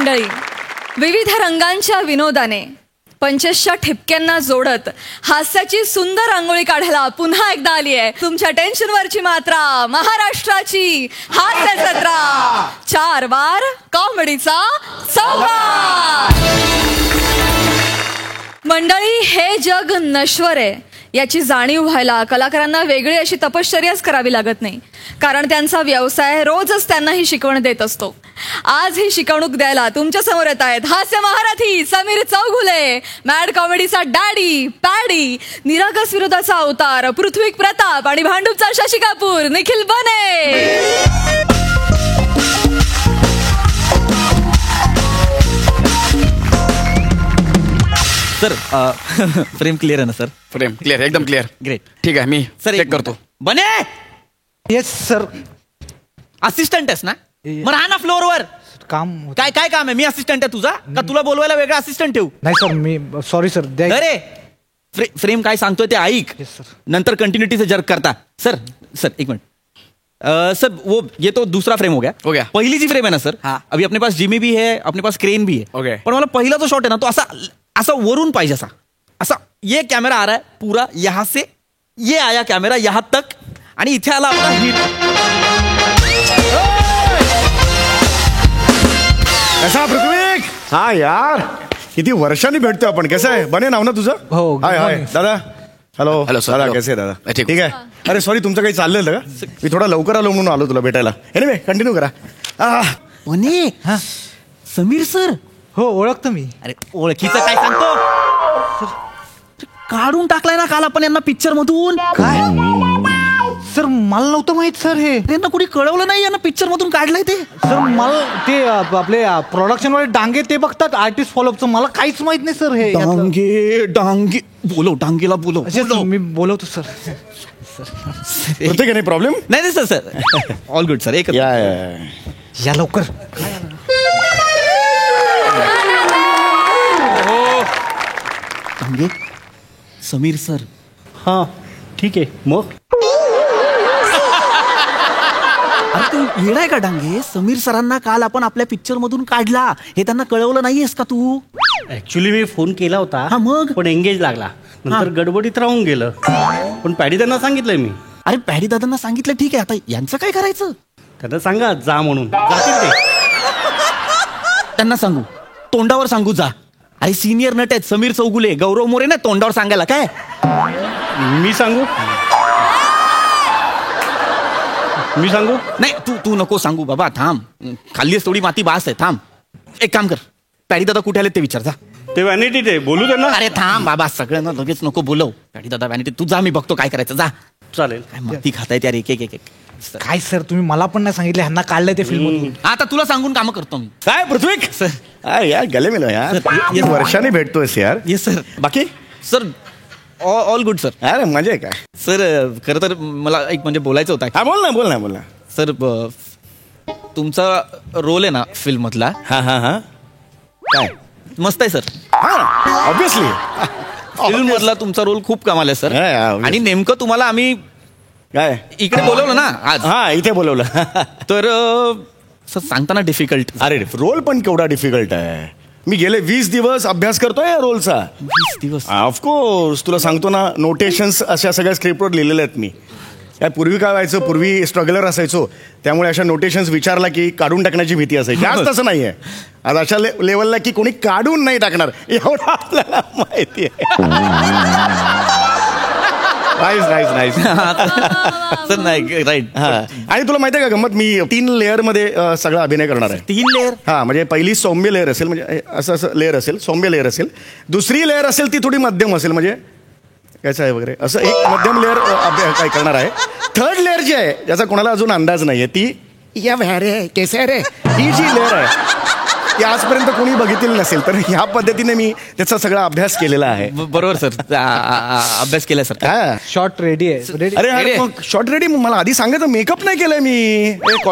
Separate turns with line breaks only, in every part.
मंडळी, विविध रंगांच्या विनोदाने पंचेसच्या ठिपक्यांना जोडत हास्याची सुंदर रांगोळी काढायला पुन्हा एकदा आली आहे तुमच्या टेन्शनवरची मात्रा, महाराष्ट्राची हास्य जत्रा. 4 वार कॉमेडीचा संवाद. मंडळी, हे जग नश्वर आहे याची जाणीव व्हायला कलाकारांना वेगळी अशी तपश्चर्याच करावी लागत नाही, कारण त्यांचा व्यवसाय रोजच त्यांना ही शिकवण देत असतो. आज ही शिकवणूक द्यायला तुमच्या समोर येत आहेत हास्य महारथी समीर चौगुले, मॅड कॉमेडीचा डॅडी पॅडी, निरागस विरोधाचा अवतार पृथ्वी प्रताप आणि भांडूपचा शशी कपूर निखिल बने.
सर फ्रेम क्लिअर आहे ना सर?
फ्रेम क्लिअर, एकदम क्लिअर.
ग्रेट.
ठीक आहे, मी चेक करतो.
बने.
Yes sir.
असिस्टंट आहेस ना? मग राहा ना फ्लोअरवर.
काम
काय काय काम आहे? मी असिस्टंट आहे तुझा का तुला बोलवायला वेगळा असिस्टंट ठेवू?
नाही सर, मी सॉरी सर.
अरे फ्रेम काय सांगतोय ते ऐक.
Yes, sir.
नंतर कंटिन्युटी से जर्क करता. सर एक मिनट. सर वो ये तो दूसरा फ्रेम हो गया. पहली जी फ्रेम है ना सर,
हाँ.
अभी अपने पास जिमी भी है, अपने पास क्रेन भी है.
Okay.
पण मला पहिला जो शॉट है ना तो असा वरून पाहिजे. असा ये कैमरा आ रहा है पूरा यहां से, ये आया कैमरा यहां तक आणि इथे आला आपला हिट.
कसा पृथ्वी? हा यार, किती वर्षांनी भेटतोय आपण. कसं आहे? बने नाव ना तुझं?
हो.
हाय हाय दादा. Hello
hello sir.
दादा, कसे आहे दादा?
ठीक.
ठीक आहे. अरे सॉरी, तुमचं काही चाललेलं का? मी थोडा लवकर आलो म्हणून आलो तुला भेटायला. एनिवे कंटिन्यू करा.
बने.
हा.
समीर सर.
हो, ओळखतो मी.
अरे ओळखीचं काय सांगतो? काढून टाकलाय ना काल आपण यांना पिक्चर मधून.
काय सर, मला नव्हतं माहित सर. हे
त्यांना कुणी कळवलं नाही यांना पिक्चर मधून काढलंय ते.
सर मला ते आपले प्रोडक्शन वाले डांगे ते बघतात आर्टिस्ट फॉलोअपचं. मला काहीच माहित नाही सर. हे
डांगे बोलव, डांगेला बोलव.
मी बोलवतो सर.
होते का नाही प्रॉब्लेम?
नाही सर ऑल गुड सर. एक
या लवकर.
डांगे समीर सर.
हां ठीक आहे. मग
अरे तू येणार का डांगे? समीर सरांना काल आपण आपल्या पिक्चर मधून काढला हे त्यांना कळवलं नाहीयेस का तू?
ऍक्च्युली मी फोन केला होता.
हा, मग?
पण एंगेज लागला. नंतर गडबडीत राहून गेलं. पण पॅडी त्यांना सांगितलंय मी.
अरे पॅडी दादांना सांगितलं ठीक आहे, आता यांचं काय करायचं?
त्यांना सांगा जा म्हणून. जातील ते.
त्यांना सांगू, तोंडावर सांगू जा. अरे सिनियर नट आहेत समीर चौगुले, गौरव मोरे ना, तोंडावर सांगायला काय?
मी सांगू
नाही तू नको सांगू बाबा. थांब, खाल्लीस थोडी माती बास आहे. थांब, एक काम कर, पॅडी दादा कुठे आले ते विचार जा.
ते व्हॅनिटी ते बोलू त्यांना.
अरे थांब बाबा, सगळ्यांना लगेच नको बोलव. पॅडी दादा व्हॅनिटी, तू जा, मी बघतो काय करायचं. जा.
चालेल.
काय माती खातायत यार एक एक एक.
काय सर, तुम्ही मला पण नाही सांगितलं. ह्यांना काढलंय ते फिल्म मधून.
आता तुला सांगून काम करतो मी.
काय पृथ्वी? सर यार गले मिलो यार.
सर,
वर्षांनी भेटतोयस यार.
Yes sir.
बाकी
सर ऑल गुड सर.
अरे मजा आहे काय?
सर खरं तर मला एक म्हणजे बोलायचं होतं.
हा बोल ना.
सर तुमचा रोल आहे ना फिल्म मधला,
हा
काय मस्त आहे सर.
हा ऑब्विसली
फिल्म मधला तुमचा रोल खूप कमाल आहे सर.
obviously.
आणि नेमकं तुम्हाला आम्ही
काय
इकडे बोलवलं ना आज.
हा इथे बोलवलं.
तर सर सांगताना डिफिकल्ट.
अरे रोल पण केवढा डिफिकल्ट आहे. मी गेले 20 दिवस अभ्यास करतोय या रोलचा.
20 दिवस?
ऑफकोर्स, तुला सांगतो ना, नोटेशन्स अशा सगळ्या स्क्रिप्टवर लिहिलेल्या आहेत मी. काय पूर्वी काय व्हायचं, पूर्वी स्ट्रगलर असायचो, त्यामुळे अशा नोटेशन्स विचारला की काढून टाकण्याची भीती असायची. आज तसं नाहीये. आज अशा लेवलला की कोणी काढून नाही टाकणार एवढं आपल्याला माहिती आहे. नाईस.
सर नाही राईट.
आणि तुला माहिती आहे का गंमत, मी 3 लेअर मध्ये सगळा अभिनय करणार आहे.
3 लेअर?
हा, म्हणजे पहिली सौम्य लेअर असेल, म्हणजे असं लेअर असेल, सौम्य लेअर असेल. दुसरी लेअर असेल ती थोडी मध्यम असेल, म्हणजे कसं आहे वगैरे, असं एक मध्यम लेअर काय करणार आहे. थर्ड लेअर जी आहे ज्याचा कोणाला अजून अंदाज नाहीये, ती या रे केसे रे, ही जी लेअर आहे ती आजपर्यंत कोणी बघितलेली नसेल. तर ह्या पद्धतीने मी त्याचा सगळा अभ्यास केलेला आहे.
बरोबर सर. अभ्यास केलाय सर.
शॉट रेडी आहे.
अरे मग शॉर्ट रेडी. मला आधी सांगायचं, मेकअप नाही केलंय मी.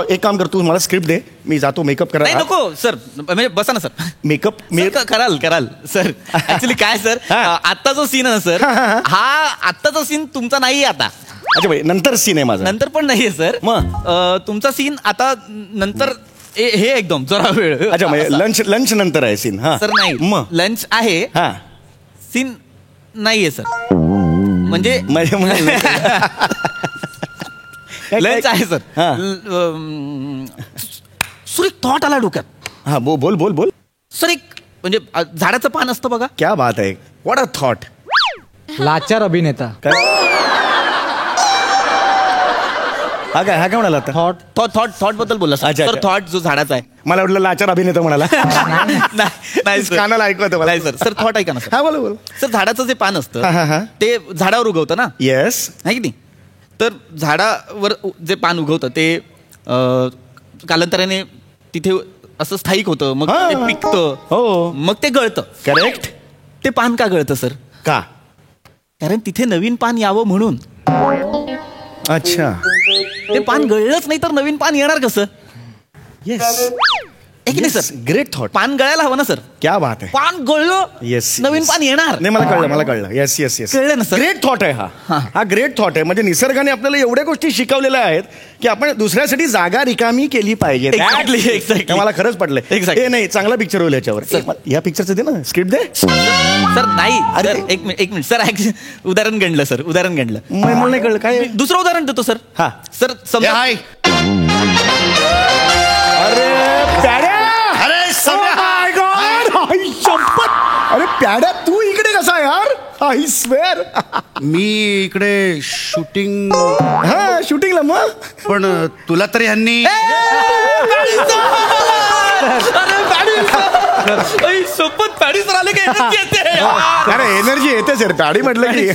एक काम कर, तू मला स्क्रिप्ट दे, मी जातो मेकअप करायला.
नको सर, म्हणजे बसा ना सर.
मेकअप
कराल सर. ऍक्च्युली काय सर, आता जो सीन आहे ना सर, हा आत्ताचा सीन तुमचा नाहीये आता.
अच्छा भाई, नंतर सीन आहे माझा.
नंतर पण नाहीये सर.
मग
तुमचा सीन आता नंतर हे एकदम जरा वेळ.
अच्छा म्हणजे लंच नंतर आहे सीन. हा
सर नाही
मग
लंच आहे
हा
सीन नाहीये सर. म्हणजे लंच आहे सर.
हा.
सर एक थॉट आला डोक्यात.
हा बोल बोल बोल.
सर एक म्हणजे झाडाचं पान असतं बघा.
क्या बात आहे. What a thought.
लाचार अभिनेता.
हा काय म्हणाला आता.
थॉट बद्दल बोलला सर.
अच्छा,
सर
अच्छा.
थॉट जो झाडाचा आहे.
मला वाटलं लाचार अभिनेता म्हणाला.
नाही सर.
कानाला ऐकू येतं मला.
नाही सर. सर थॉट ऐका ना सर.
हा बोल बोल.
सर झाडाचं जे पान
हा,
असतं
हा.
ते झाडावर उगवतं ना.
येस.
आहे की नाही. तर झाडावर जे पान उगवतं ते कालांतराने तिथे असं स्थायिक होतं. मग
हा.
ते पिकतं.
हो.
मग ते गळतं.
करेक्ट.
ते पान का गळतं सर.
का.
कारण तिथे नवीन पान यावं म्हणून.
अच्छा.
ते पान गळलंच नाही तर नवीन पान येणार कसं.
येस.
की नाही सर.
Great thought.
पान गळायला हवं ना सर.
क्या बात आहे.
पान गळलं
येस.
नवीन पान येणार.
नाही मला कळलं. Yes yes yes.
कळलं ना सर.
ग्रेट थॉट आहे हा ग्रेट थॉट आहे. म्हणजे निसर्गाने आपल्याला एवढ्या गोष्टी शिकवलेल्या आहेत की आपण दुसऱ्यासाठी जागा रिकामी केली पाहिजे.
Exactly.
मला खरंच पटलंय.
Exactly.
हे नाही चांगला पिक्चर होईल याच्यावर. या पिक्चरचं दे ना स्क्रिप्ट दे.
सर नाही सर एक मिनिट सर उदाहरण गणलं सर. उदाहरण गणलं.
मला नाही कळलं काय.
दुसरं उदाहरण देतो सर.
हा.
सर समजा
हाय.
अरे प्याड्या.
अरे
Oh my God! आई शपथ. अरे प्याड्या तू इकडे कसा यार. I swear.
मी इकडे शूटिंग.
हा शूटिंगला मग.
पण तुला तर यांनी
सोबत पॅडी सर आले
अरे एनर्जी येते सर. प्याडी म्हटलं की.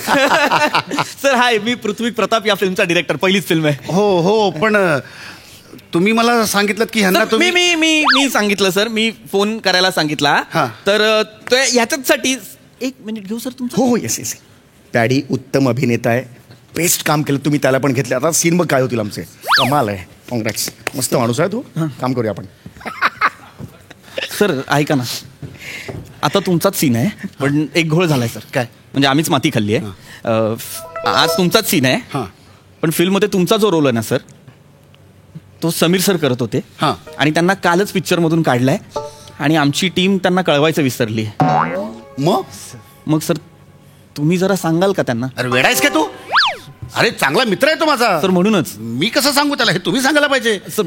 सर हाय मी पृथ्वी प्रताप या फिल्मचा डिरेक्टर. पहिलीच फिल्म आहे.
हो पण तुम्ही मला सांगितलं की ह्यांना
सर, मी सांगितलं सर. मी फोन करायला सांगितला.
हा.
तर ह्याच्यासाठी एक मिनिट घेऊ सर तुमचं.
हो येस येस. पॅडी उत्तम अभिनेता आहे. बेस्ट काम केलं तुम्ही. त्याला पण घेतलं. आता सीन बघ काय होतील आमचे. कमाल आहे. कॉंग्रॅट्स. मस्त माणूस आहे तू. काम करूया आपण.
सर ऐका ना. आता तुमचाच सीन आहे पण एक घोळ झालाय सर.
काय?
म्हणजे आम्हीच माती खाल्ली आहे. आज तुमचाच सीन आहे.
हां.
पण फिल्ममध्ये तुमचा जो रोल आहे ना सर तो समीर सर करत होते.
हां.
आणि त्यांना कालच पिक्चरमधून काढलाय आणि आमची टीम त्यांना कळवायचं विसरली आहे. मग सर तुम्ही जरा सांगाल का त्यांना.
अरे वेडायस का तू. अरे चांगला मित्र आहे तो माझा.
सर म्हणूनच
मी कसं सांगू त्याला. हे तुम्ही सांगायला पाहिजे.
सर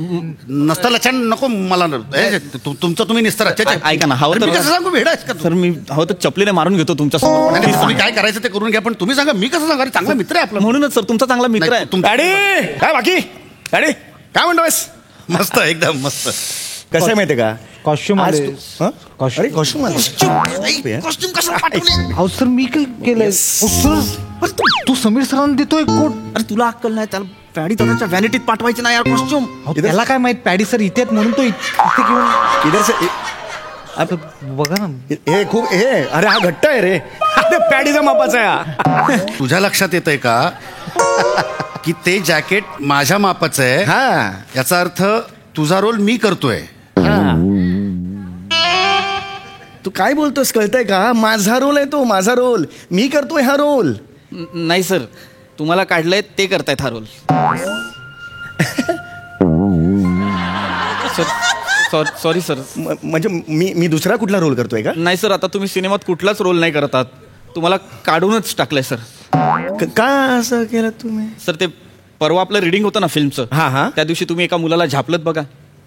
नसता लक्षण नको मला. तुमचं तुम्ही निस्तर.
ऐका ना हवं
मी कसं
तर
सांगू. वेडायस का तू.
सर मी हवं तर चपलीने मारून घेतो तुमच्या समोर.
नाही, तुम्ही काय करायचं ते करून घ्या. पण तुम्ही सांगा. मी कसं सांगा. अरे चांगला मित्र आहे आपला.
म्हणूनच सर तुमचा चांगला मित्र आहे.
पॅडी काय बाकी. पॅडी काय म्हणतोयस.
मस्त एकदम मस्त.
कसं आहे माहितीये का.
कॉस्ट्युम
आज
आले.
तू- हं?
Costume.
अरे कॉस्ट्युम आले.
कॉस्ट्युम कसं पाठवले.
अहो सर मी काय केलंय. सर तू समीर सरांना देतोय कोट.
अरे तुला अक्कल नाही. त्याला पॅडी दादाच्या व्हॅनिटीत पाठवायचे नाही यार कॉस्ट्युम.
त्याला काय माहित पॅडी सर इथे आहेत म्हणून तो इथे घेऊन.
इधर से
आता बघा ना.
हे खूप हे अरे हा घट्ट आहे रे. अरे पॅडीचा मापाचा आहे हा.
तुझ्या लक्षात येतंय का की ते जॅकेट माझ्या मापाचं आहे.
हा
याचा अर्थ तुझा रोल मी करतोय.
तू काय बोलतोस कळतंय का. माझा रोल आहे तो. माझा रोल. मी करतोय हा रोल.
नाही सर तुम्हाला काढलंय ते करतायत हा रोल. Sir sorry sir.
म्हणजे मी दुसरा कुठला रोल करतोय का.
नाही सर आता तुम्ही सिनेमात कुठलाच रोल नाही करत आहात. तुम्हाला काढूनच टाकलंय सर.
का असं केलं तुम्ही.
सर ते परवा आपलं रिडिंग होतं ना फिल्मचं.
हा.
त्या दिवशी तुम्ही एका मुलाला झापलत बघा.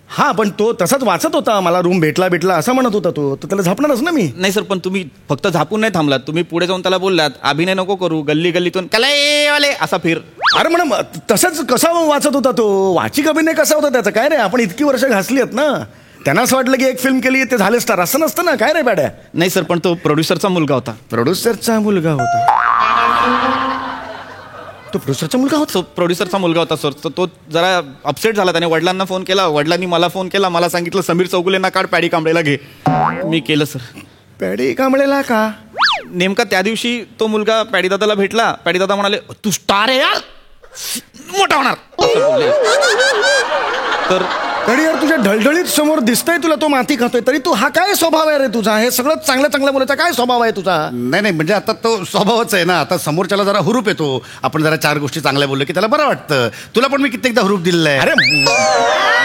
हा पण तो तसाच वाचत होता. मला रूम भेटला असं म्हणत होता तो. तर त्याला झापणारच ना मी.
नाही सर पण तुम्ही फक्त झापून नाही थांबलात. तुम्ही पुढे जाऊन त्याला बोललात अभिनय नको करू. गल्ली गल्लीतून कले असा फिर.
अरे म्हणून तसंच कसा वाचत होता तो. वाचिक अभिनय कसा होता त्याचा. काय रे आपण इतकी वर्ष घासली आहेत ना. त्यांना असं वाटलं की एक फिल्म केली ते झाले स्टार. असं नसतं ना. काय रे बॅड्या.
नाही सर पण तो प्रोड्युसरचा मुलगा होता.
प्रोड्युसरचा मुलगा होता. तो प्रोड्युसरचा मुलगा होता.
प्रोड्युसरचा मुलगा होता सर. तर तो जरा अपसेट झाला. त्याने वडिलांना फोन केला. वडिलांनी मला फोन केला. मला सांगितलं समीर चौगुलेंना काढ पॅडी कांबळेला घे. मी केलं सर.
पॅडी कांबळेला का.
नेमका त्या दिवशी तो मुलगा पॅडीदादाला भेटला. पॅडीदादा म्हणाले तू स्टार आहे यार मोठा होणार असं बोलले. तर
तरी यार तुझ्या ढळढळीत समोर दिसतंय तुला तो माती खातोय, तरी तू हा काय स्वभाव आहे रे तुझा? हे सगळं चांगलं चांगलं बोलायचा काय स्वभाव आहे तुझा?
नाही म्हणजे आता तो स्वभावच आहे ना. आता समोरच्याला जरा हुरूप येतो. आपण जरा 4 गोष्टी चांगल्या बोललो की त्याला बरं वाटतं. तुला पण मी कित्येकदा हुरूप दिलेला
अरे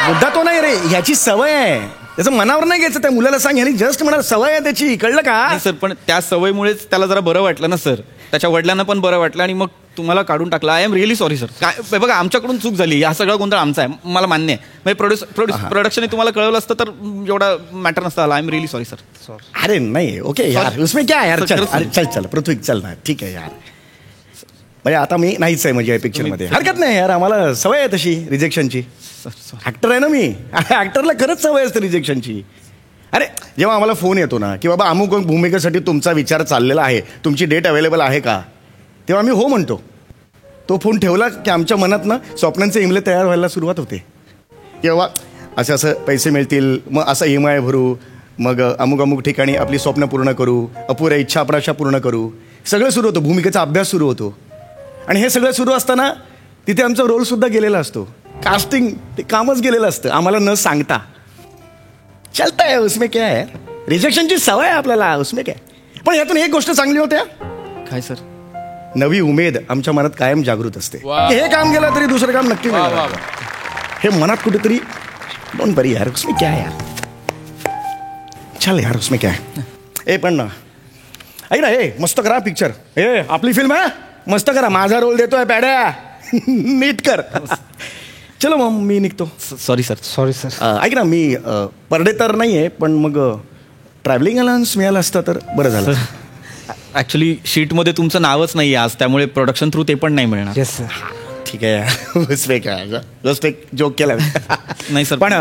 मुद्दा तो नाही रे, ह्याची सवय आहे. त्याचं मनावर नाही घ्यायचं. त्या मुलाला सांग, ह्यानी जस्ट म्हणा सवय आहे त्याची, कळलं का?
नाही सर, पण त्या सवयीमुळेच त्याला जरा बरं वाटलं ना सर. त्याच्या वडिलांना पण बरं वाटलं आणि मग तुम्हाला काढून टाकलं. I am really sorry sir. काय बघा, आमच्याकडून चूक झाली. हा सगळा गोंधळ आमचा आहे, मला मान्य आहे. म्हणजे प्रोडक्शन तुम्हाला कळवलं असतं तर एवढा मॅटर नसता आला. I am really sorry sir.
अरे नाही, ओके यार, उसमें क्या है यार. चल अरे चल चल पृथ्वी चल ना, ठीक आहे यार. म्हणजे आता मी नाहीच आहे म्हणजे पिक्चरमध्ये. हरकत नाही यार, आम्हाला सवय आहे तशी रिजेक्शनची. ऍक्टर आहे ना मी. ऍक्टरला खरंच सवय असते रिजेक्शनची. अरे जेव्हा आम्हाला फोन येतो ना की बाबा अमुक भूमिकेसाठी तुमचा विचार चाललेला आहे, तुमची डेट अवेलेबल आहे का, तेव्हा आम्ही हो म्हणतो. तो फोन ठेवला की आमच्या मनातनं स्वप्नांचे इमले तयार व्हायला सुरुवात होते. किंवा असं असं पैसे मिळतील, मग असं EMI भरू, मग अमुक अमुक ठिकाणी आपली स्वप्न पूर्ण करू, अपुऱ्या इच्छा अपेक्षा पूर्ण करू, सगळं सुरू होतं. भूमिकेचा अभ्यास सुरू होतो. आणि हे सगळं सुरू असताना तिथे आमचा रोलसुद्धा गेलेला असतो. कास्टिंग ते कामच गेलेलं असतं आम्हाला न सांगता. चलता है, उसमें क्या है. रिजेक्शनची सवय आहे आपल्याला, उसमें काय. पण यातून एक गोष्ट चांगली होते,
काय सर?
नवी उमेद आमच्या मनात कायम जागृत असते. की हे काम गेलं तरी दुसरं काम नक्की मिळणार. हे मनात कुठेतरी डोंट वरी यार, उसमें क्या है यार. चल यार, उसमें क्या है. ए पण ना ऐक ना, ए मस्त करा पिक्चर. ए आपली फिल्म आहे, मस्त करा. माझा रोल देतोय पॅड्या. नीट कर. चलो मग मी निघतो.
Sorry sir.
Sorry sir.
ऐक ना, मी पर डे तर नाही आहे, पण मग ट्रॅव्हलिंग अलाउन्स मिळालं असतं तर बरं झालं.
ऍक्च्युली शीटमध्ये तुमचं नावच नाही आज, त्यामुळे प्रोडक्शन थ्रू ते पण नाही मिळणार.
Yes sir.
ठीक आहे. उसमें काय, जस्ट एक जोक केला.
नाही सर,
पण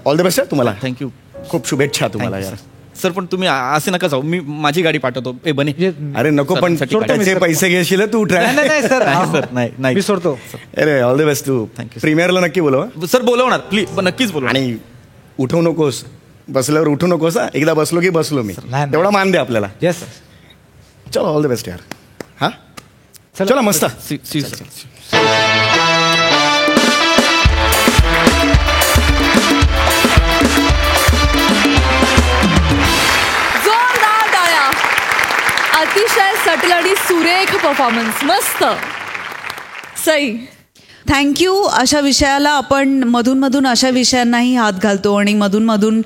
ऑल द बेस्ट आहे तुम्हाला.
थँक्यू.
खूप शुभेच्छा तुम्हाला यार.
सर पण तुम्ही असे नका जाऊ. मी माझी गाडी पाठवतो. ए बने.
अरे नको, पण त्याचे पैसे घेशील तू.
नाही सर.
सर नाही
मी सोडतो.
अरे ऑल द बेस्ट. तू
Thank you, sir.
प्रीमियरला नक्की बोलव
सर. बोलवणार प्लीज, नक्कीच बोलव.
आणि उठवू नकोस, बसल्यावर उठू नकोस. एकदा बसलो की बसलो मी,
नाही.
तेवढा मान दे आपल्याला.
Yes sir.
चलो ऑल द बेस्ट यार. हा चला मस्त.
जोरदार टाळ्या. अतिशय सटल आणि सुरेख परफॉर्मन्स. मस्त. सई.
थँक्यू. अशा विषयाला आपण मधून अशा विषयांनाही हात घालतो आणि मधून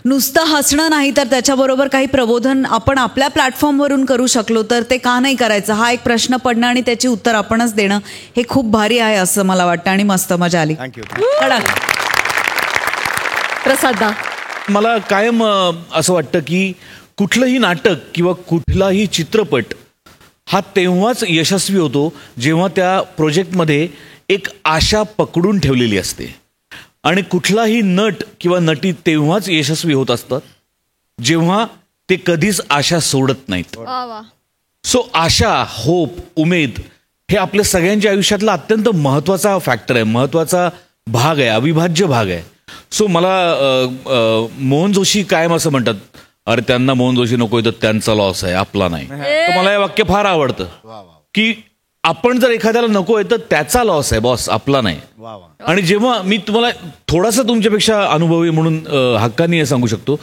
नुसतं हसणं नाही तर त्याच्याबरोबर काही प्रबोधन आपण आपल्या प्लॅटफॉर्मवरून करू शकलो तर ते का नाही करायचं, हा एक प्रश्न पडणं आणि त्याची उत्तर आपणच देणं हे खूप भारी आहे असं मला वाटतं. आणि मस्त मजा आली.
थँक्यू.
प्रसादा.
मला कायम असं वाटतं की कुठलंही नाटक किंवा कुठलाही चित्रपट हा तेव्हाच यशस्वी होतो जेव्हा त्या प्रोजेक्टमध्ये एक आशा पकडून ठेवलेली असते. आणि कुठलाही नट किंवा नटी तेव्हाच यशस्वी होत असतात जेव्हा ते कधीच आशा सोडत नाहीत.
वा वा.
सो आशा, होप, उमेद हे आपल्या सगळ्यांच्या आयुष्यातला अत्यंत महत्त्वाचा फॅक्टर आहे, महत्त्वाचा भाग आहे, अविभाज्य भाग आहे. सो मला मोहन जोशी कायम असं म्हणतात, अरे त्यांना मोहन जोशी नकोय तर त्यांचा लॉस आहे, आपला नाही. तर मला हे वाक्य फार आवडतं की आपण जर एखाद्याला नकोय तर त्याचा लॉस आहे बॉस, आपला नाही. आणि जेव्हा मी तुम्हाला थोडासा तुमच्यापेक्षा अनुभवी म्हणून हक्काने हे सांगू शकतो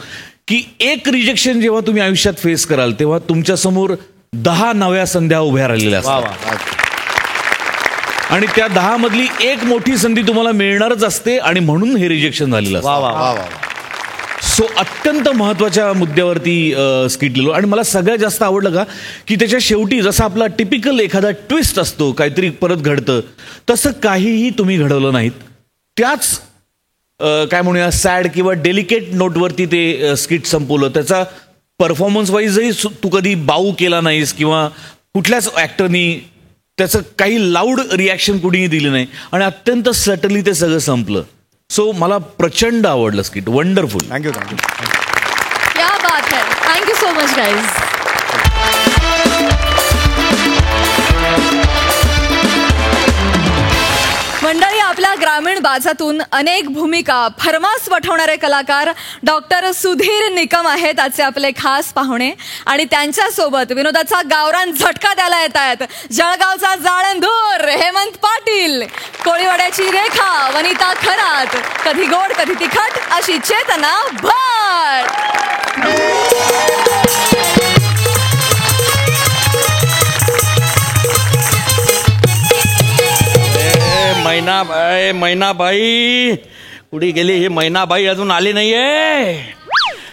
की एक रिजेक्शन जेव्हा तुम्ही आयुष्यात फेस कराल तेव्हा तुमच्या समोर 10 नव्या संध्या उभ्या राहिलेल्या असतात आणि त्या 10 मधली एक मोठी संधी तुम्हाला मिळणारच असते आणि म्हणून हे रिजेक्शन झालेलं असतं. सो अत्यंत महत्वाच्या मुद्द्यावरती स्किट लिहिलो आणि मला सगळ्यात जास्त आवडलं का की त्याच्या शेवटी जसा आपला टिपिकल एखादा ट्विस्ट असतो, काहीतरी परत घडतं, तसं काहीही तुम्ही घडवलं नाहीत. त्याच काय म्हणूया सॅड किंवा डेलिकेट नोटवरती ते स्किट संपवलं. त्याचा परफॉर्मन्स वाईजही तू कधी बाऊ केला नाहीस किंवा कुठल्याच ॲक्टरनी त्याचं काही लाऊड रिॲक्शन कुणीही दिली नाही आणि अत्यंत सटली ते सगळं संपलं. सो मला प्रचंड आवडलं स्किट. वंडरफुल.
थँक्यू.
क्या बात है. Thank you so much guys. मंडळी, आपल्या ग्रामीण बाजातून अनेक भूमिका फर्मास वठवणारे कलाकार डॉक्टर सुधीर निकम आहेत आजचे आपले खास पाहुणे. आणि त्यांच्यासोबत विनोदाचा गावरान झटका द्यायला येत आहेत जळगावचा जाळंधूर हेमंत पाटील, कोळीवाड्याची रेखा वनिता खरात, कधी गोड कधी तिखट अशी चेतना भट.
मैनाबाई कुठे गेली ही मैनाबाई? अजून आली नाहीये.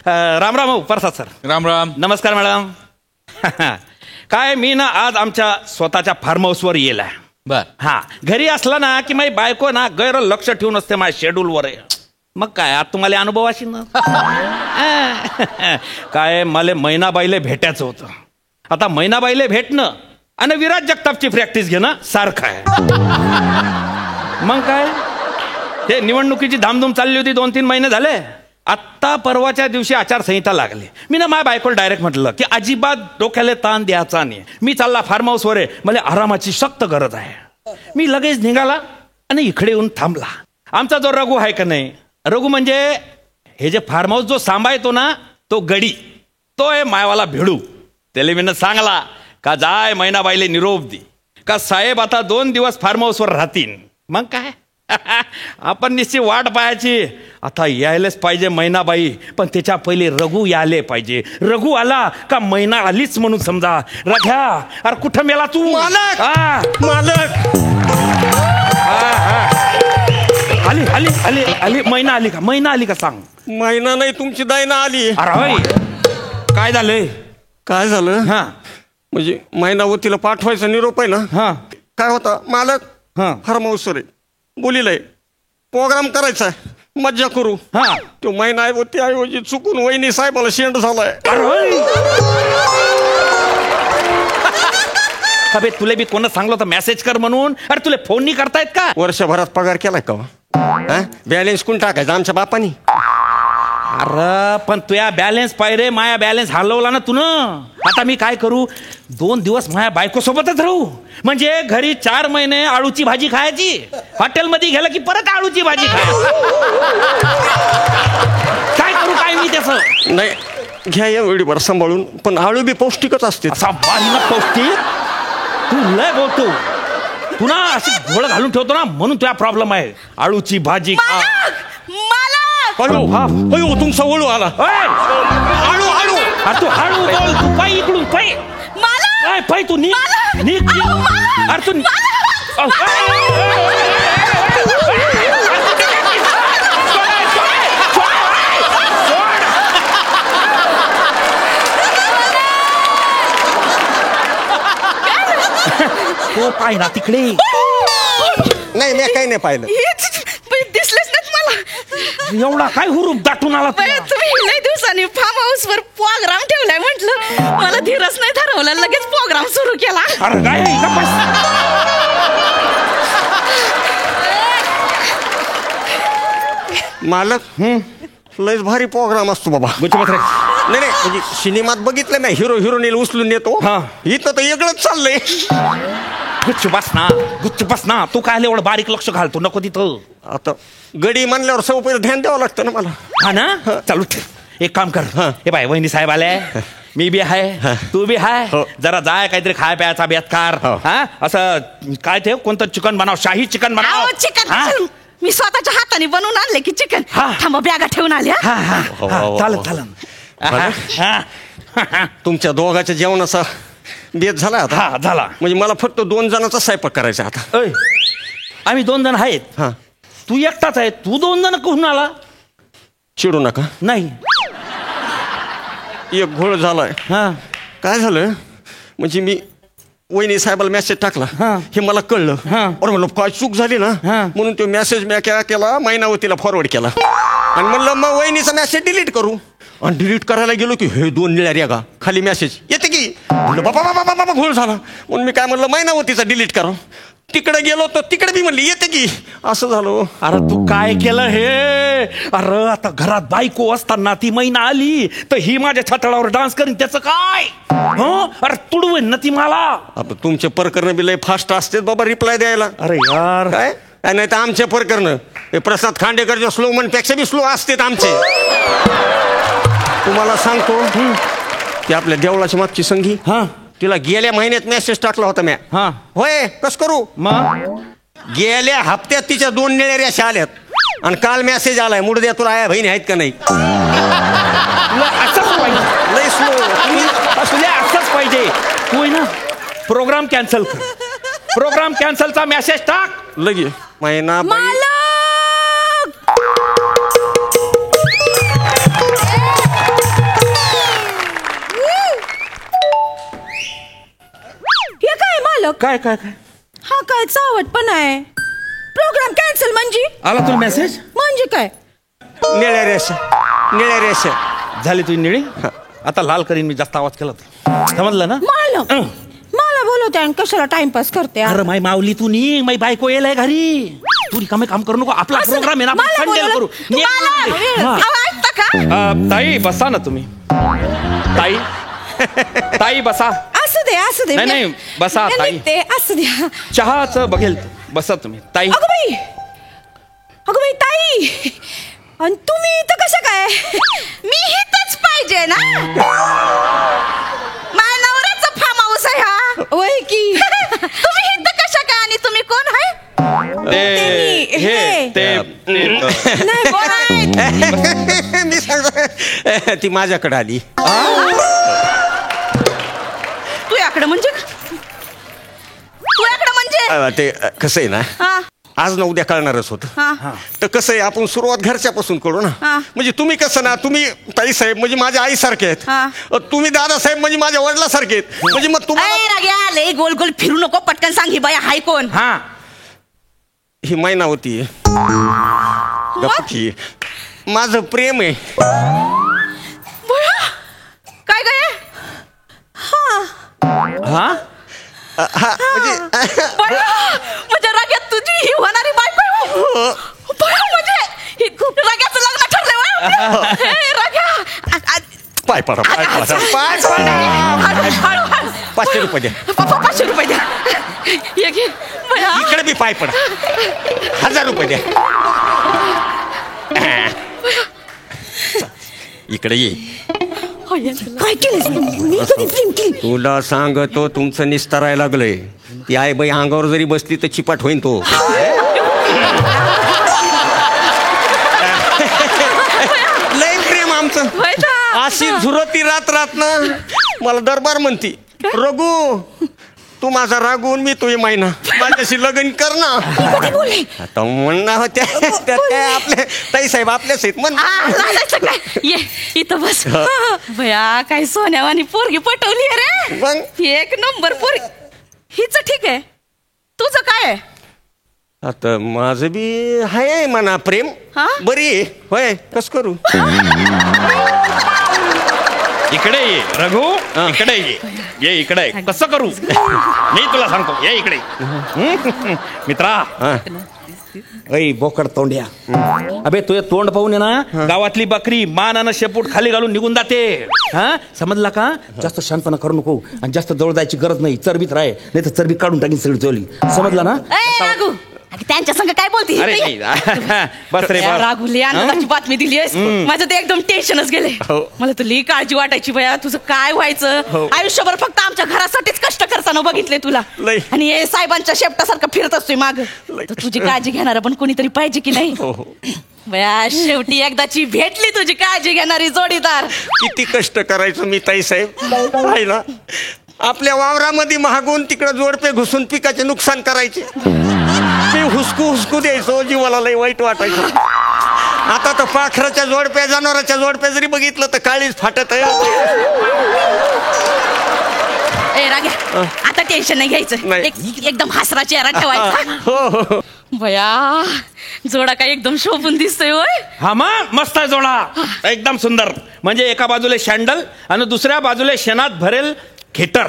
राम राम प्रसाद सर.
राम राम.
नमस्कार मॅडम. काय मी ना आज आमच्या स्वतःच्या फार्म हाऊसवर येलाय.
बर.
हा, घरी असला ना की माझी बायको ना गैर लक्ष ठेवून असते माझ्या शेड्यूलवर. मग काय आज तुम्हाला अनुभव असेल ना. काय मला मैनाबाईला भेटायचं होतं. आता मैनाबाईला भेटणं आणि विराज जगतापची प्रॅक्टिस घेणं सारखं आहे. मग काय ते निवडणुकीची धामधूम चालली होती, 2-3 महिने झाले. आत्ता परवाच्या दिवशी आचारसंहिता लागली. मी ना माझ्या बायकोला डायरेक्ट म्हटलं की अजिबात डोक्याला ताण द्यायचा नाही, मी चालला फार्म हाऊसवर आहे, मला आरामाची सक्त गरज आहे. मी लगेच निघाला आणि इकडे येऊन थांबला. आमचा जो रघु आहे का नाही, रघु म्हणजे हे जे फार्म हाऊस जो सांभाळतो ना तो गडी, तो आहे मायवाला भेडू. त्याला मी सांगला का जाय मैनाबाईले निरोप दे, का साहेब आता 2 दिवस फार्म हाऊसवर राहतील. मग काय आपण निश्चित वाट पाहायची. आता यायलाच पाहिजे मैनाबाई, पण त्याच्या पहिले रघु यायले पाहिजे. रघु आला का मैना आलीच म्हणून समजा. रघ्या, अरे कुठं मेला तू?
मालक!
मालक आली आली आली आली. मैना आली का? मैना आली का सांग.
महिना नाही, तुमची दायना आली.
अरे काय झालंय?
काय झालं?
हा
म्हणजे महिनावतीला पाठवायचा निरोप आहे ना.
हा
काय होता मालक?
हा
फार्म हाऊस रे बोलीलाय प्रोग्राम करायचा आहे, मज्जा करू.
हा
तो महिनावती ऐवजी चुकून वहिनी साहेबाला शेंड झालाय.
अबे तुला बी कोण सांगलं होतं मेसेज कर म्हणून? अरे तुला फोन नाही करतायत का?
वर्षभरात पगार केलाय का? बॅलेन्स कोण टाकायचा? आमच्या बापानी.
अरे पण तुया बॅलन्स पाहिजे, माया बॅलन्स हलवला ना तू न. आता मी काय करू? 2 दिवस माया बायको सोबतच राहू, म्हणजे घरी 4 महिने आळूची भाजी खायची, हॉटेलमध्ये गेलं की परत आळूची भाजी खायची. काय करू काय मी त्याचं?
नाही, घ्या या वेळीवर सांभाळून, पण आळू बी पौष्टिकच असते.
असा बारीला पौष्टिक तू लय बोलतो. तू ना अशी घोळ घालून ठेवतो ना, म्हणून तुझा प्रॉब्लेम आहे. आळूची भाजी खा.
अयो हा, अयो तुमचा वळू आला.
हळू हळू. अरे तू हळू बोल, तू पाय इकडून पाय. पाय तू निघ. अरे तू हो पाय ना तिकडे.
नाही मी काही नाही पाहिलं.
दिसलेच नाहीत मला.
एवढा काय हुरूप दाटून आला तुला?
तुम्ही लय दिवसांनी फार्म हाऊस वर प्रोग्राम ठेवलाय म्हटलं, मला धीरच नाही धरवलं, लगेच प्रोग्राम सुरू केला.
अरे काय
मालक लयच भारी प्रोग्राम असतो बाबा. नाही नाही, म्हणजे सिनेमात बघितलं नाही, हिरो हिरोनीला उचलून येतो. इथं तर वेगळंच चाललंय.
गुच्छ बस ना, गुच्छ बस ना. तू काय एवढं बारीक लक्ष घालतो? नको तिथं.
आता गडी म्हणल्यावर सगळं ध्यान द्यावं लागतं ना मला.
हा ना, चालू एक काम कर. हे बाय वहिनी साहेब आले, मी बी आहे, तू बी आहे. जरा जाय काहीतरी खाय प्यायचा बेतकार. हा असं काय ठेव, कोणतं चिकन बनव, शाही चिकन बनव.
चिकन मी स्वतःच्या हाताने बनवून आणले की चिकन. थांबा बॅगा ठेवून आल्या.
चालन चालन.
तुमच्या दोघाच्या जेवणाचा बेत झाला आता?
हा झाला.
म्हणजे मला फक्त 2 जणांचा स्वयंपाक करायचा आता.
आम्ही 2 जण आहेत. तू एकटाच आहे, तू 2 जण कुठून आला?
चिडू नका.
नाही,
एक घोळ झालाय. काय झालं म्हणजे मी वहिनी साहेबाला मेसेज टाकला, हे मला कळलं. बरं म्हणलं काय चूक झाली ना, म्हणून तो मेसेज मी काय केला, मैनावतीला फॉरवर्ड केला आणि म्हणलं मग वहिनीचा मेसेज डिलीट करू. आणि डिलीट करायला गेलो की हे 2 निळ्या रेगा खाली मेसेज येते की. म्हणलं बाबा बाबा बाबा घोळ झाला. म्हणून मी काय म्हणलं मैनावतीचा डिलीट करा. तिकडे गेलो तर तिकडे बी म्हणली येते की. असं झालं.
अरे तू काय केलं हे? अरे आता घरात बायको असताना ती मैना आली तर ही माझ्या छाताळावर डान्स करीन, त्याचं काय? अरे तुडवेन ना ती मला.
तुमचे प्रकरण बी लय फास्ट असते बाबा रिप्लाय द्यायला.
अरे यार
काय नाही तर आमचे प्रकरण प्रसाद खांडेकरच्या स्लो म्हणपेक्षा बी स्लो असतेत आमचे. तुम्हाला सांगतो ती आपल्या देवळाची मागची संगी तिला गेल्या महिन्यात मेसेज टाकला होता म्या. होय कस करू
मग
गेल्या हप्त्यात तिच्या 2 निळ्या रेषा आल्यात आणि काल मेसेज आलाय मुडद्या तुला आया बहिणी आहेत का नाही.
असंच पाहिजे
लय स्लो
असले असंच पाहिजे. तू आहे ना प्रोग्राम कॅन्सल कर. प्रोग्राम कॅन्सलचा मेसेज टाक
लगे महिना
हे काय मालक
काय काय काय
हा काय चावट पण आहे. प्रोग्राम कॅन्सल म्हणजे
आला तुला मेसेज
म्हणजे काय.
निळ्या रेषा
झाली तुझी निळी. आता लाल करीन मी जास्त आवाज केला तर. समजलं ना.
मालक मला बोलवते आणि कशाला टाइमपास करते.
अरे माई माऊली तू नी माई बायको येलाय घरी. तू रिकामे काम करू नको. आपला प्रोग्राम आहे ना आपण संडेला करू. ताई बसा ना तुम्ही. ताई बसा.
असू दे
नाही नाही बसा ताई.
ते असू द्या.
चहाचं बघेल बसा तुम्ही ताई.
अगं बाई ताई आणि तुम्ही इथं कसं काय. मी इथंच पाहिजे ना. माझ्या नवऱ्याचा फार्म हाऊस आहे हा. होय की. तुम्ही इथं कशा काय आणि तुम्ही कोण आहे.
मी सांगतो ती माझ्याकडे आली.
तुझ्याकडे म्हणजे
ते कसं आहे ना आज ना उद्या कळणारच होतं. तर कसं आहे आपण सुरुवात घरच्यापासून करू ना. म्हणजे तुम्ही कसं ना तुम्ही ताई साहेब म्हणजे माझ्या आईसारखे आहेत. तुम्ही दादासाहेब म्हणजे माझ्या वडिलासारखे आहेत. म्हणजे मग तुम्हाला
गोल गोल फिरू नको. पटकन सांग ही बाई हाय कोण.
ही मैना होती. माझं प्रेम आहे.
काय काय म्हणजे राग्यात तुझी ही होणारी बायको. म्हणजे राग्याचं लग्न ठरलंय.
पाय पडा 500 रुपये द्या.
500 रुपये द्या.
इकडे बी पाय पडा 1000 रुपये द्या. इकडे ये.
काय केलं.
तुला सांगतो तुमचं निस्तारायला लागलंय. ती आई बाई अंगावर जरी बसली तर चिपाट होईन तो. लय प्रेम आमचं. अशी झुरती रात ना मला दरबार म्हणती रघु तू माझा रागून मी तुझी मैना माझ्याशी लग्न कर ना. आता म्हणणं होत्या आपले ताई साहेब आपल्याच आहेत म्हण.
ये इथं बस. भया काय सोन्यावानी पोरगी पटवली रे.
मग
1 नंबर पोरगी. हिच ठीक आहे. तुझं काय आहे.
आता माझं बी आहे म्हणा प्रेम. बरी आहे होय कस करू.
इकडे ये रघु. इकडे ये इकडे कसं करू मी तुला सांगतो. ये इकडे मित्रा.
ऐ बोकड तोंड्या. अबे तुझे तोंड पाहून ना गावातली बकरी मानानं शेपूट खाली घालून निघून जाते. समजला का. जास्त शांतपणा करू नको आणि जास्त जवळ जायची गरज नाही. चरबीत राह नाही तर चरबी काढून टाकीन सगळी चोली. समजला ना.
त्यांच्या संग काय बोलते.
बस रे
राघुली आनंदाची बातमी दिली आहेस. माझं ते एकदम टेन्शनच गेले. मला तुला काळजी वाटायची बया तुझं काय व्हायचं. आयुष्यभर फक्त आमच्या घरासाठीच कष्ट करताना बघितले तुला. आणि हे साहेबांच्या शेपटासारखं फिरत असतोय माग. तुझी काळजी घेणार पण कोणीतरी पाहिजे की नाही. बया शेवटी एकदाची भेटली तुझी काळजी घेणारी जोडीदार.
किती कष्ट करायचं मी ताई साहेब आहे ना. आपल्या वावरामध्ये महागून तिकडे जोडपे घुसून पिकाचे नुकसान करायचे. मी हुसकू द्यायचो. जीवाला लय वाईट वाटायचं. आता तर पाखराच्या जोडप्या जनावराच्या जोडप्या जरी बघितलं तर काळीच फाटत आहे.
राग्या आता टेन्शन नाही घ्यायचं. एकदम हसरा चेहरा ठेवायचा. बया जोडा काय एकदम शोभून दिसतोय. होय
हा मग मस्त आहे जोडा एकदम सुंदर. म्हणजे एका बाजूला शँडल आणि दुसऱ्या बाजूला शेणात भरेल खेटर.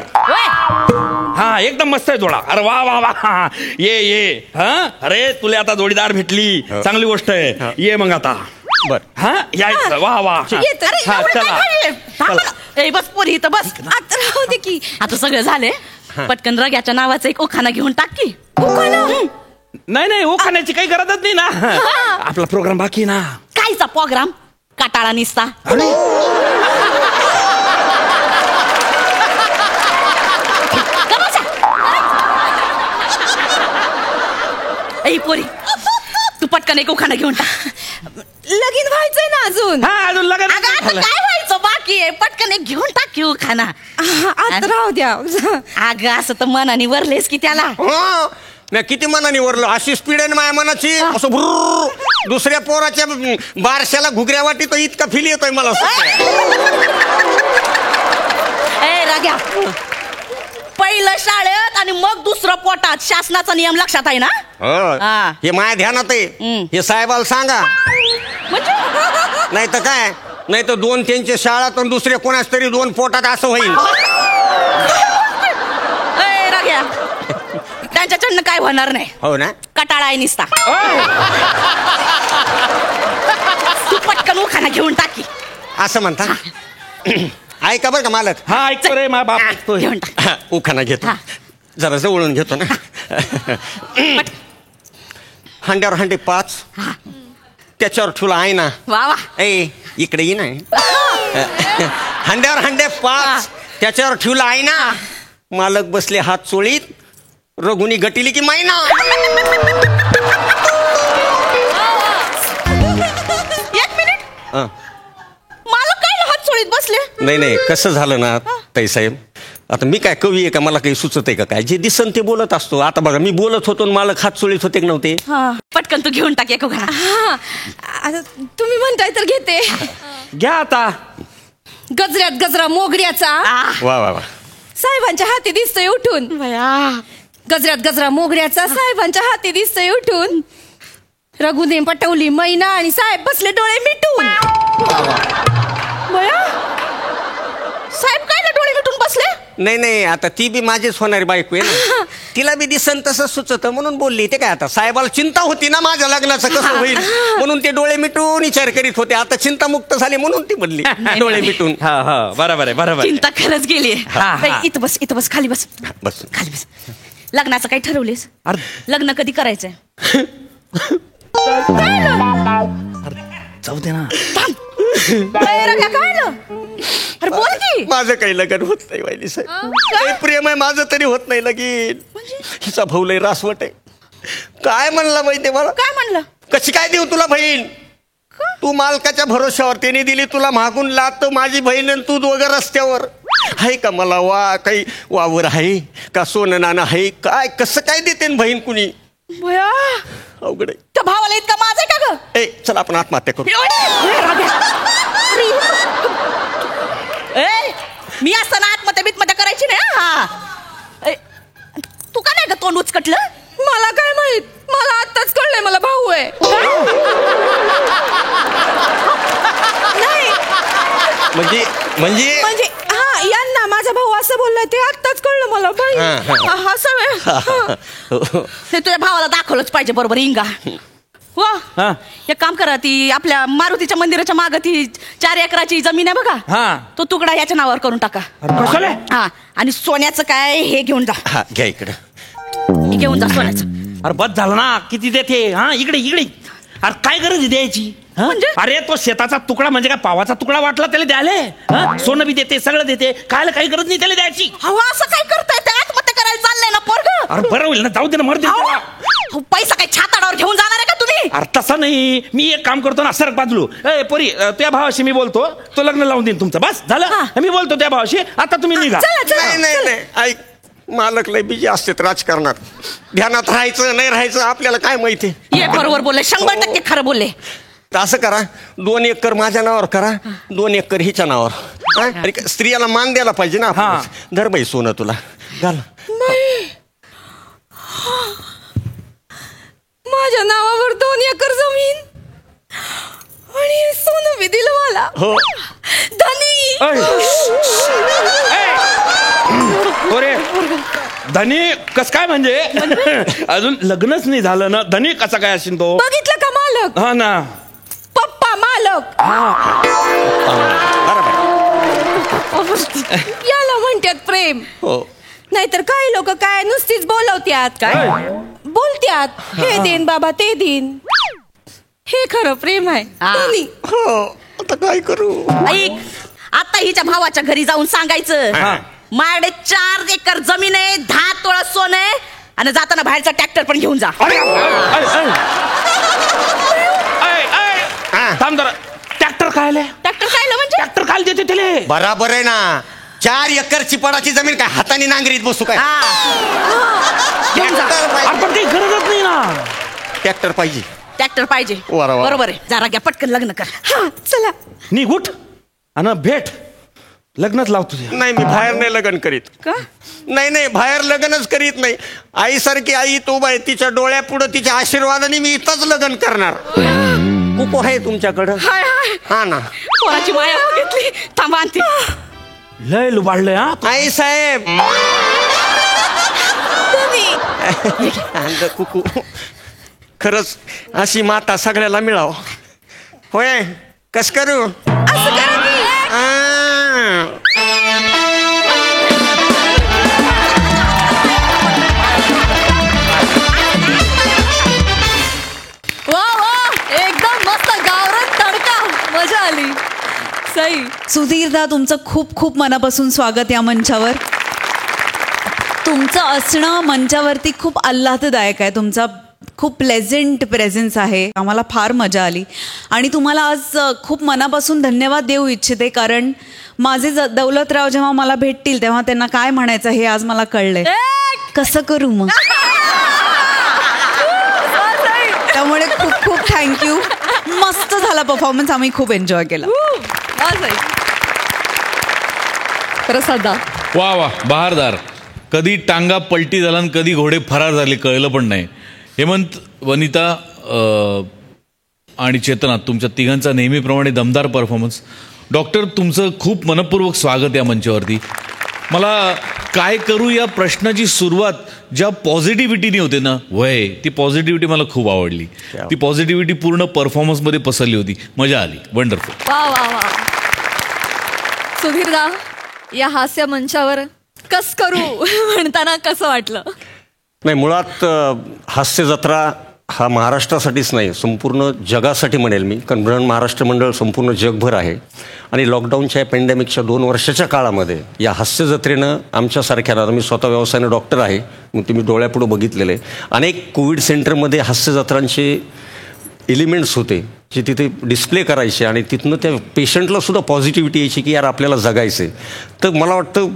हा एकदम मस्त आहे जोडा. अरे वा वा वा. ये अरे तुला आता जोडीदार भेटली चांगली गोष्ट आहे. ये मग आता
बर
यायचं. वा वा.
बस पोरी इथं बस. आता राहू दे की. आता सगळं झाले. पटकन रग्याच्या नावाचं एक उखाणा घेऊन टाक की.
नाही ओ खाण्याची काही गरजच नाही ना. आपला प्रोग्राम बाकी ना.
कायचा प्रोग्राम काटाळा निसता. ऐ पोरी तू पटकन एक उखाणा घेऊन टाक.
लगीन व्हायचंय ना अजून.
हा अजून लग्न
अगं आता काय व्हायचं बाकी आहे. पटकन एक घेऊन टाक की उखाणा.
आता राहू द्या.
अगं असं तर मनाने वरलेस की त्याला.
मी किती मनाने वरलो. अशी स्पीड आहे ना माझ्या मनाची. असं भुर्र दुसऱ्या पोराच्या बारशाला घुगऱ्या वाटी तो इतका फील येतोय मला.
ए राग्या पहिलं शाळेत आणि मग दुसरं पोटात. शासनाचा नियम लक्षात आहे ना. हा.
हे माझ्या ध्यानात आहे. हे साहेबाला सांगा. नाही तर काय. नाही तर 2 त्यांच्या शाळात आणि दुसऱ्या कोणाच तरी 2 पोटात असं होईल.
ए राग्या त्यांच्याकडनं काय होणार नाही.
हो ना.
कटाळा आहे निसता. तू पटकन उखाणा घेऊन टाकी.
असं म्हणता. ऐका बरं का मालक.
हा ऐकतो रे मा बाप ऐकतोय.
घेऊन टाक.
उखाणा घेतो. जरा जवळून घेतो ना. हांड्यावर हांडे 5 त्याच्यावर ठुला आहे ना.
वा वा.
ए इकडे ये ना. हांड्यावर हांडे 5 त्याच्यावर ठेवला आहे ना. मालक बसले हात चोळीत. रघुनी गटिली की मायना.
एक मिनिट. मालक काय हात चोळीत बसले.
नाही कसं झालं ना ताई साहेब. आता मी काय कवी आहे का. मला काही सुचत आहे का काय. जे दिसन ते बोलत असतो. आता बघा मी बोलत होतो मालक हात चोळीत होते की नव्हते.
पटकन तू घेऊन टाक एक उखाणा.
आता तुम्ही म्हणताय तर घेते.
घ्या आता.
गजऱ्यात गजरा मोगऱ्याचा.
वा वा वा.
साहेबांच्या हाती दिसतोय उठून. गजऱ्यात गजरा मोगऱ्याचा साहेबांच्या हाती दिसतोय उठून. रघुने पटवली मैना आणि साहेब बसले डोळे मिटून.
साहेब काय डोळे मिटून बसले.
नाही आता ती बी माझीच होणारी बायको आहे ना. तिला बी दिसन तसं सुचत म्हणून बोलली. ते काय आता साहेबाला चिंता होती ना माझ्या लग्नाचं कसं होईल म्हणून ते डोळे मिटून विचार करीत होते. आता चिंता मुक्त झाली म्हणून ती म्हणली डोळे मिटून.
हा बरोबर आहे.
चिंता खरंच गेली. इथं बस खाली बस.
बस
खाली बस. लग्नाचं काही ठरवलेस. लग्न कधी करायचंय.
जाऊ दे ना.
अरे बोल की.
माझं काही लग्न होत नाही वाहिनी साहेब. काही प्रेम आहे माझं तरी होत नाही लगीन. हिचा भाऊ लय रासवट आहे. काय म्हणला माहितीये मला.
काय म्हणलं.
कशी काय देऊ तुला बहीण. तू मालकाच्या भरोश्यावर त्याने दिली तुला मागून लात. माझी बहीण आणि तू दोघं रस्त्यावर. आहे का मला काही वावर आहे का सोनं नाणं आहे काय. कसं काय देते बहीण कुणी. अवघड आहे.
त्या भावाला इतका माझा आहे का ग.
ए चल आपण आत्महत्या करू.
मी असताना आत्महत्या बित्मत्या करायची नाही. तू का नाही ग तोंड उचकटलं.
मला काय माहित. मला आत्ताच कळलंय मला भाऊ आहे.
म्हणजे
यांना माझा भाऊ असं बोललाय ते आत्ताच कळलं मला.
हे तुझ्या भावाला दाखवलंच पाहिजे बरोबर इंगा. हो एक काम करा. ती आपल्या मारुतीच्या मंदिराच्या मागे ती 4 एकराची जमीन आहे बघा. तो तुकडा याच्या नावावर करून टाका. हा आणि सोन्याचं काय हे घेऊन जा.
घ्या इकडे.
घेऊन जा सोन्याचं.
अरे बस झालं ना. किती देते. हा इकडे. अरे काय गरज आहे द्यायची. अरे तो शेताचा तुकडा म्हणजे काय पावाचा तुकडा वाटला त्याला द्यायला. सोनं बी देते सगळं देते. काय काही गरज नाही त्याला द्यायची.
हवा असं काय करताय. त्या आत्महत्या करायला चाललंय ना पोरग.
अरे बरं होईल ना. जाऊ दे ना मर दे.
पैसा काही छाताडावर घेऊन जाणार आहे का तुम्ही.
अरे तसं नाही. मी एक काम करतो ना सरक बाजू. ए पोरी त्या भावाशी मी बोलतो. तो लग्न लावून देईन तुमचं. बस झालं. मी बोलतो त्या भावाशी. आता तुम्ही निघा.
नाही ऐक मालक लय बिजी असते राजकारणात. ध्यानात राहायचं नाही राहायचं आपल्याला काय माहिती.
हे बरोबर बोलले. 100% खरं बोलले.
असं करा 2 एकर माझ्या नावावर करा 2 एकर हिच्या नावावर. स्त्रियाला मान द्यायला पाहिजे ना. धर बाई सोनं तुला घाल.
माझ्या नावावर 2 एकर जमीन आणि सोनं बी दिलं मला.
हो
धनी कस काय म्हणजे अजून लग्नच नाही झालं ना. धनी कसा काय असेल तो.
बघितलं का मालक.
हा ना.
पप्पा मालक. याला म्हणतात प्रेम. नाहीतर काही लोक काय नुसतीच बोलवत्यात. काय बोलत्यात.
म्हणतात हे देईन बाबा ते देईन.
हे खरं प्रेम आहे.
हो आता काय करू.
ऐक, आता हिच्या भावाच्या घरी जाऊन सांगायचं माझ्याकडे 4 एकर जमीन आहे, 10 तोळा सोनं आहे आणि जाताना बाहेरचा ट्रॅक्टर पण घेऊन जा.
थांब जरा. ट्रॅक्टर खायला
म्हणजे
ट्रॅक्टर खायला देते त्याला.
बराबर आहे ना. 4 एकर चिपाडाची जमीन काय हाताने नांगरीत बसू काय.
आपण काही गरजच नाही ना.
ट्रॅक्टर पाहिजे.
ट्रॅक्टर पाहिजे.
वा.
बरोबर आहे. जरा घ्या पटकन लग्न कर.
चला
निघ उठ आणि भेट. लग्नच लाव तुझे.
नाही मी बाहेर नाही लग्न करीत.
का?
नाही बाहेर लग्नच करीत नाही. आईसारखी आई तो बाय तिच्या डोळ्यापुढं तिच्या आशीर्वादाने मी इथंच लग्न करणार. कुको आहे तुमच्याकडं. हा ना.
कोणाची माया घेतली. थांबा आणते.
लय लुबाडलंय हा.
आई साहेब कुकू खरंच अशी माता सगळ्याला मिळाव. होय कस करू.
एकदम मस्त गावरान तडका. मजा आली. सई.
सुधीरदा, तुमचं खूप खूप मनापासून स्वागत या मंचावर. तुमचं असणं मंचावरती खूप आल्हाददायक आहे. तुमचा खूप प्लेझेंट प्रेझेन्स आहे. आम्हाला फार मजा आली आणि तुम्हाला आज खूप मनापासून धन्यवाद देऊ इच्छिते, कारण माझे दौलतराव जेव्हा मला भेटतील तेव्हा त्यांना काय म्हणायचं हे आज मला कळलंय. कसं करू मग. त्यामुळे खूप खूप थँक्यू. मस्त झाला परफॉर्मन्स. आम्ही खूप एन्जॉय केला.
प्रसादा.
वा वा बहारदार. कधी टांगा पलटी झाला आणि कधी घोडे फरार झाले कळलं पण नाही. हेमंत, वनिता आणि चेतना, तुमच्या तिघांचा नेहमीप्रमाणे दमदार परफॉर्मन्स. डॉक्टर, तुमचं खूप मनपूर्वक स्वागत या मंचावरती. मला काय करू या प्रश्नाची सुरुवात ज्या पॉझिटिव्हिटीने होते ना, वय ती पॉझिटिव्हिटी मला खूप आवडली. ती पॉझिटिव्हिटी पूर्ण परफॉर्मन्समध्ये पसरली होती. मजा आली. वंडरफुल.
वा वा वा. सुधीरदा, या हास्य मंचावर कस करू म्हणताना कसं वाटलं.
नाही मुळात हास्य जत्रा हा महाराष्ट्रासाठीच नाही संपूर्ण जगासाठी म्हणेल मी, कारण बृहन महाराष्ट्र मंडळ संपूर्ण जगभर आहे. आणि लॉकडाऊनच्या पॅन्डेमिकच्या 2 वर्षाच्या काळामध्ये या हास्य जत्रेनं आमच्यासारख्याला, मी स्वतः व्यवसायानं डॉक्टर आहे मग तुम्ही डोळ्यापुढं बघितलेले अनेक कोविड सेंटरमध्ये हास्य जत्रांचे एलिमेंट्स होते जे तिथे डिस्प्ले करायचे आणि तिथनं त्या पेशंटला सुद्धा पॉझिटिव्हिटी यायची की यार आपल्याला जगायचे. तर मला वाटतं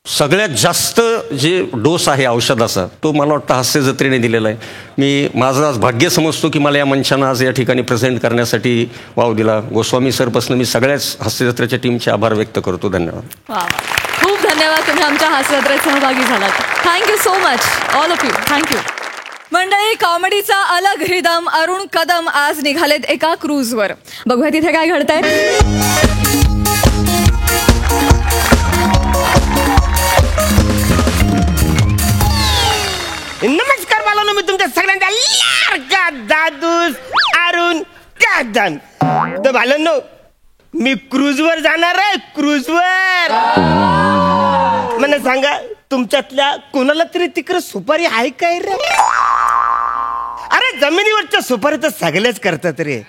सगळ्यात जास्त जे डोस आहे औषधाचा तो मला वाटतं हास्य जत्रेने दिलेला आहे. मी माझं आज भाग्य समजतो की मला या मंचानं आज या ठिकाणी प्रेझेंट करण्यासाठी वाव दिला. गोस्वामी सरपासून मी सगळ्याच हास्य जत्रेच्या टीमचे आभार व्यक्त करतो. धन्यवाद.
खूप धन्यवाद. तुम्ही आमच्या हास्य जत्रेत सहभागी झालात. Thank you so much all of you. Thank you. मंडळी, कॉमेडीचा अलग रिदम अरुण कदम आज निघालेत एका क्रूजवर. बघूया तिथे काय घडतंय.
नमस्कार बालांनो, मी तुमच्या सगळ्यांचा लाडका दादूस अरुण कदम. तर बालांनो, मी क्रूजवर जाणार आहे. क्रूजवर मला सांगा तुमच्यातल्या कोणाला तरी तिकडे सुपारी आहे काय रे. अरे जमिनीवरच्या सुपारी तर सगळेच करतात रे,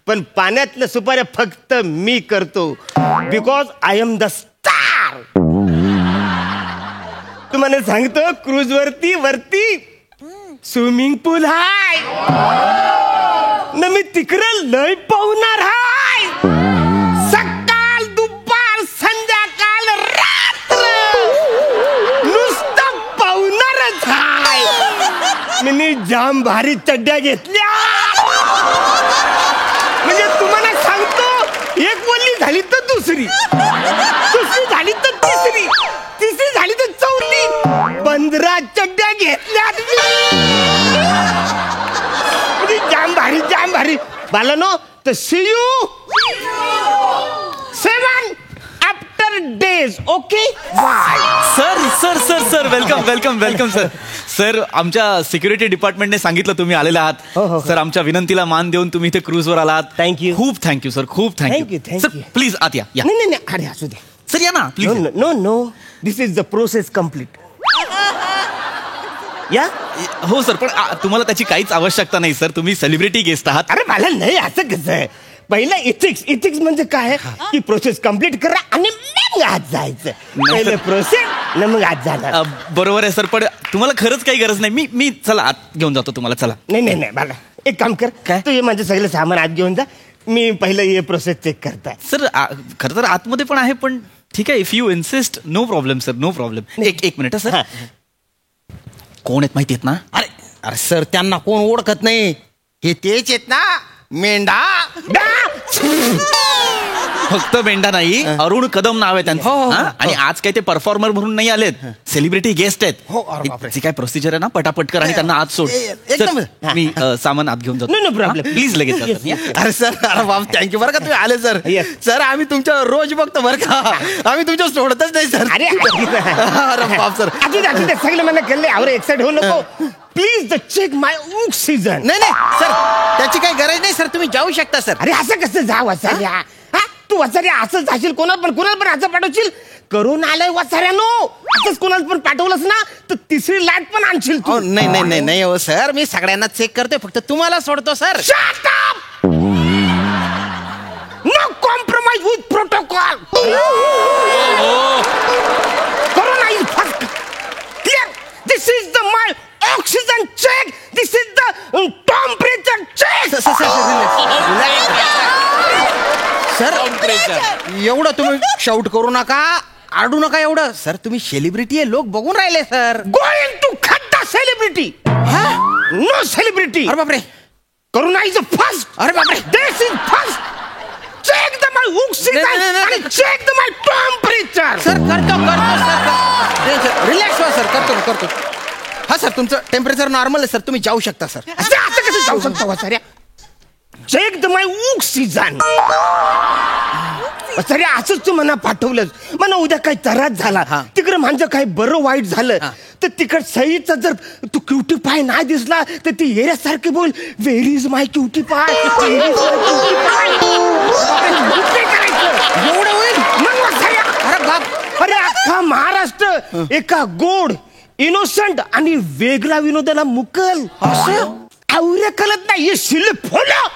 पण पाण्यातल्या सुपाऱ्या फक्त मी करतो. Because I am the star. तुम्हाला सांगतो क्रूज वरती स्विमिंग पूल हाय ना, मी तिकडे लय पाहुणार हाय. सकाळ दुपार संध्याकाळ रात्र नुसतं पाहुणारच हाय. मी जाम भारी चड्ड्या घेतल्या. म्हणजे तुम्हाला सांगतो, एक बोलली झाली तर दुसरी झाली तर तिसरी झाली तर चौथी. 15 चड्ड्या घेतल्या. जाम भारी बालानो. तर see you 7 after days. Okay bye.
Sir welcome sir. आमच्या सिक्युरिटी डिपार्टमेंटने सांगितलं तुम्ही आलेला आहात. सर, आमच्या विनंतीला मान देऊन तुम्ही इथे क्रूजवर आलात.
थँक्यू.
खूप थँक्यू सर. खूप थँक्यू सर. प्लीज आत या.
नाही अरे असू दे
सर, या ना please.
No this is the process complete. या
हो सर, पण तुम्हाला त्याची काहीच आवश्यकता नाही सर. तुम्ही सेलिब्रिटी गेस्ट आहात.
अरे मला नाही, असं कसं आहे, पहिलं इथिक्स म्हणजे काय की प्रोसेस कम्प्लीट करा आणि मग आत जायचं. पहिले प्रोसेस न मग आत जाणार.
बरोबर आहे सर, पण तुम्हाला खरंच काही गरज नाही. मी चला आत घेऊन जातो तुम्हाला. चला.
नाही मला एक काम कर,
काय?
तू हे माझं सगळं सामान आत घेऊन जा, मी पहिलं हे प्रोसेस चेक करताय.
सर खरं तर आतमध्ये पण आहे, पण ठीक आहे. If you insist, no problem sir, no problem. एक मिनिट सर. कोण आहेत माहिती आहेत ना?
अरे सर, त्यांना कोण ओळखत नाही. हे तेच आहेत ना, मेंढा.
फक्त मेंढा नाही, अरुण कदम नाव आहे त्यांचं. हा? आणि आज काय ते परफॉर्मर म्हणून नाही आलेत, सेलिब्रिटी गेस्ट आहेत. जी काय प्रोसिजर आहे ना, पटापट कर आणि त्यांना आत सोड.
एकदम.
सर, मी सामान आत घेऊन जातो.
No problem.
प्लीज लगेच जा सर.
अरे सर, अरे बाप, थँक्यू बरं का तुम्ही आले सर. सर, आम्ही तुमच्या रोज बघतो बरं का, आम्ही तुमच्या सोडतच नाही सर.
अरे
अरे बाप सर,
सगळं मला कळले. अरे एक्साइट होऊ नको. Please check my oxygen.
नाही सर, त्याची काही गरज नाही सर, तुम्ही जाऊ शकता सर.
अरे असं कसं जा वसाऱ्या? तू वसाऱ्या असं जाशील, कोणाला पण असं पाठवशील? करून आलंय वसाऱ्यानो, असंच कोणाला पण पाठवलंस ना तर तिसरी लाट पण आणशील तू.
नाही हो सर, मी सगळ्यांना चेक करतोय, फक्त तुम्हाला सोडतो sir.
Shut up! No compromise with protocol. Corona is first. Clear? This is the my oxygen check. This is the temperature check.
Sir, एवढं तुम्ही शाऊट करू नका, आडू नका एवढं. सर, तुम्ही सेलिब्रिटी आहे, लोक बघून राहिले सर.
Going to खड्डा सेलिब्रिटी. No celebrity.
अरे बापरे,
Corona is the first.
अरे बापरे,
This is first. Check the my oxygen and check the my temperature.
Sir करतो सर. रिलॅक्स व्हा सर, करतो. हा सर, तुमचं टेम्परेचर नॉर्मल आहे सर, तुम्ही जाऊ शकता सर.
असं कसं जाऊ शकता वसाऱ्या? Check the my oxygen. वसाऱ्या असंच तू मना पाठवलंस, मला उद्या काही त्रास झाला, तिकडे माझं काही बरं वाईट झालं तर तिकड सईचा जर तू क्युटी पाय नाही दिसला तर ती येण्यासारखी बोल, व्हेर इज माय क्युटी पाय. एवढं होईल मग वसाऱ्या.
अरे बाप,
अरे अख्खा महाराष्ट्र एका गोड, इनोसंट आणि वेगळा विनोदाला मुकल. असं आवरे कळत नाही, हे शिल्प फुलं.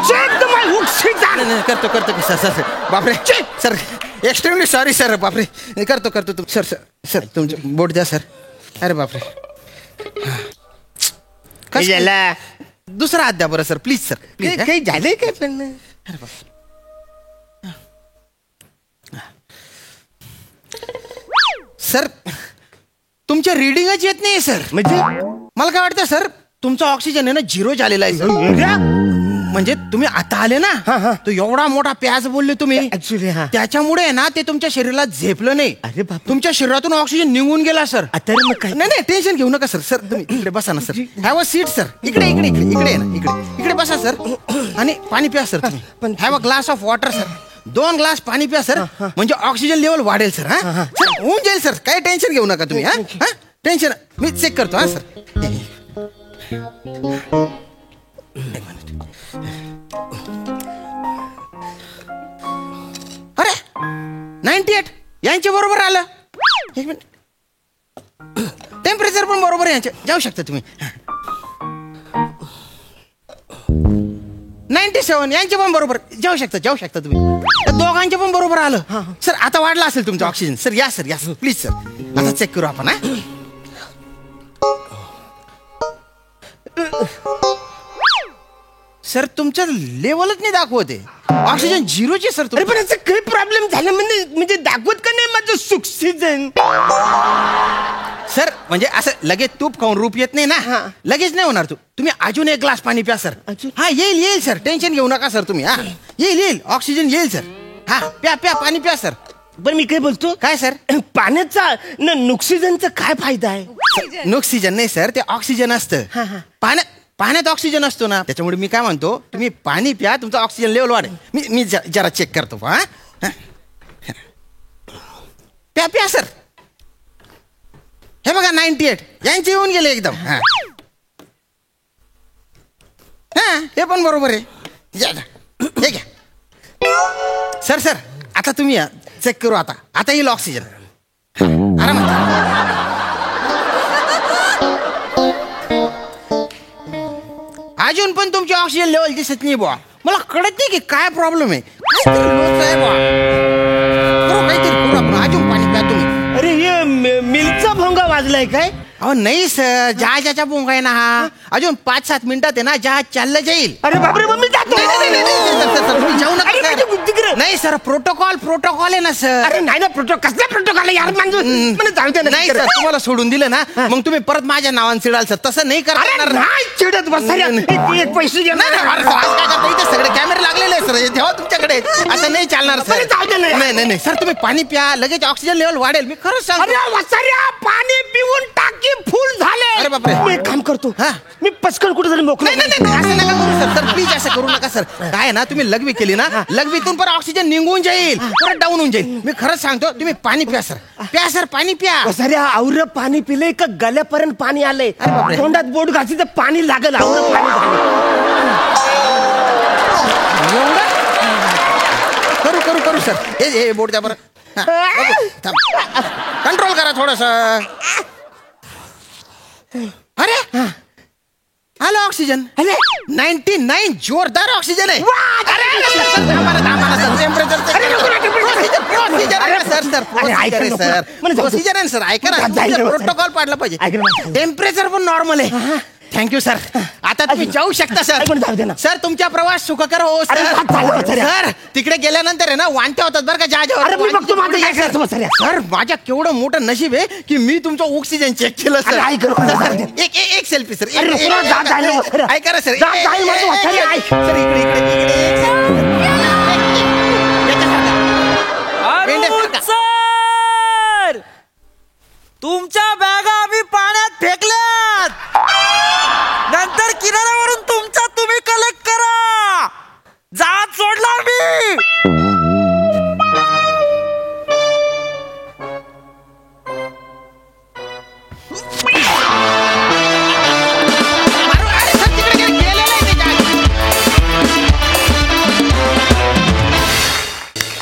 Check the my oxygen.
करतो सर. बापरे सर, एक्स्ट्रीमली सॉरी सर. बापरे, करतो सर तुमचं बोट द्या सर. अरे बापरे,
झाला
दुसरा हात द्या बरं सर, प्लीज सर.
काही झालंय काय पण?
अरे बाप, सर तुमच्या रिडिंगच येत नाही सर.
म्हणजे
मला काय वाटतं सर, तुमचा ऑक्सिजन आहे ना 0 झालेला आहे सर. म्हणजे तुम्ही आता आले ना, तो एवढा मोठा प्याज बोलले तुम्ही,
ऍक्च्युली
त्याच्यामुळे ना ते तुमच्या शरीराला झेपलं नाही.
अरे बाप,
तुमच्या शरीरातून ऑक्सिजन निघून गेला सर.
आता मग काय?
नाही टेन्शन घेऊ नका सर. सर तुम्ही इकडे बसा ना sir. Have a seat sir. इकडे आहे ना, इकडे बसा सर. आणि पाणी प्या सर तुम्ही. Have a glass of water sir. 2 glass पाणी प्या सर, म्हणजे ऑक्सिजन लेवल वाढेल सर. हा सर, होऊन जाईल सर, काही टेन्शन घेऊ नका तुम्ही. हा टेन्शन मी चेक करतो. हा सर, अरे 98 यांच्या बरोबर आलं. एक मिनिट, टेम्परेचर पण बरोबर आहे यांच्या, जाऊ शकता तुम्ही. 97 यांचे पण बरोबर, जाऊ शकता तुम्ही. त्या दोघांचे पण बरोबर आलं सर. आता वाढला असेल तुमचं ऑक्सिजन सर. या सर प्लीज सर. आता चेक करू आपण. सर तुमचं लेवलच नाही दाखवते, ऑक्सिजन 0चे सर.
अरे पण असं काही प्रॉब्लेम झाला म्हणजे दाखवत का नाही माझं ऑक्सिजन?
सर म्हणजे असं लगेच तूप खाऊन रूप येत नाही ना, लगेच नाही होणार. तुम्ही अजून 1 ग्लास पाणी प्या सर. हा येईल सर, टेन्शन घेऊ नका सर तुम्ही. हा येईल ऑक्सिजन येईल सर. हा प्या पाणी प्या सर.
बरं मी काय बोलतो,
काय सर?
पाण्याचा ऑक्सिजनचा काय फायदा आहे?
ऑक्सिजन नाही सर, ते ऑक्सिजन असतं. पाण्यात ऑक्सिजन असतो ना, त्याच्यामुळे मी काय म्हणतो, तुम्ही पाणी प्या, तुमचं ऑक्सिजन लेवल वाढेल. मी जरा चेक करतो. प्या सर. हे बघा 98 यांचे येऊन गेले एकदम. हा हे पण बरोबर आहे. हे घ्या सर. आता तुम्ही चेक करू. आता येईल ऑक्सिजन. आरामात. अजून पण तुमची ऑक्सिजन लेवल दिसत नाही बुवा. मला कळत नाही की काय प्रॉब्लेम आहे. काहीतरी लोच आहे बुवा. काहीतरी करू आपण. अजून पाणी प्या तुम्ही.
अरे हे मिल्कचा भोंगा वाजलाय काय?
अहो नाही सर, जहाजाचा भोंगा आहे ना हा. अजून 5-7 मिनिटात आहे ना जहाज चाललं जाईल.
अरे बापरे, मग मी जातो.
तुम्ही जाऊ नका. नाही सर, प्रोटोकॉल आहे ना सर.
अरे नाही ना, कसला प्रोटोकॉल आहे यार? जाऊ दे.
नाही सर, तुम्हाला सोडून दिलं ना मग तुम्ही परत माझ्या नावाने चिडाल सर. तसं नाही करणार.
नाही चिडत बस. पैसे
इथे सगळे कॅमेरे लागलेले आहे सर. तेव्हा तुमच्याकडे असं नाही चालणार सर. नाही सर, तुम्ही पाणी प्या, लगेच ऑक्सिजन लेवल वाढेल. मी खरंच सांगतो.
पाणी पिऊन टाकी फुल झाले.
अरे बापरे.
मी एक काम करतो, मी पचकन कुठे तरी मोकळं.
नाही असं नका करू सर. सर प्लीज असं करू नका सर. काय ना, तुम्ही लघवी केली ना, लघवीतून पण ऑक्सिजन निघून जाईल, परत डाऊन होऊन जाईल. मी खरंच सांगतो, तुम्ही पाणी प्या सर. प्या सर, पाणी प्या.
सर आवर पाणी पिलंय का गल्यापर्यंत पाणी आलंय? तोंडात बोट घातली तर पाणी लागल. आवर पाणी झालं.
करू सर. हे बोट द्या बरं. कंट्रोल करा थोडस. अरे आलं ऑक्सिजन. 99 जोरदार ऑक्सिजन आहे. प्रोसिजर आहे सर. ऐका ना, प्रोटोकॉल पाडला पाहिजे. टेम्परेचर पण नॉर्मल आहे. Thank you sir. आता तुम्ही जाऊ शकता सर. सर तुमचा प्रवास सुखकर हो सर. सर तिकडे गेल्यानंतर आहे ना वांत्या होतात बरं का जहाजावर. सर माझ्या केवढं मोठं नशीब आहे की मी तुमचं ऑक्सिजन चेक केलं सर. एक सेल्फी सर. ऐका ना सर. सर
सर तुमच्या बॅगा आम्ही पाण्यात फेकल्यात. नंतर किनाऱ्यावरून तुमचा तुम्ही कलेक्ट करा. जहाज सोडला आम्ही.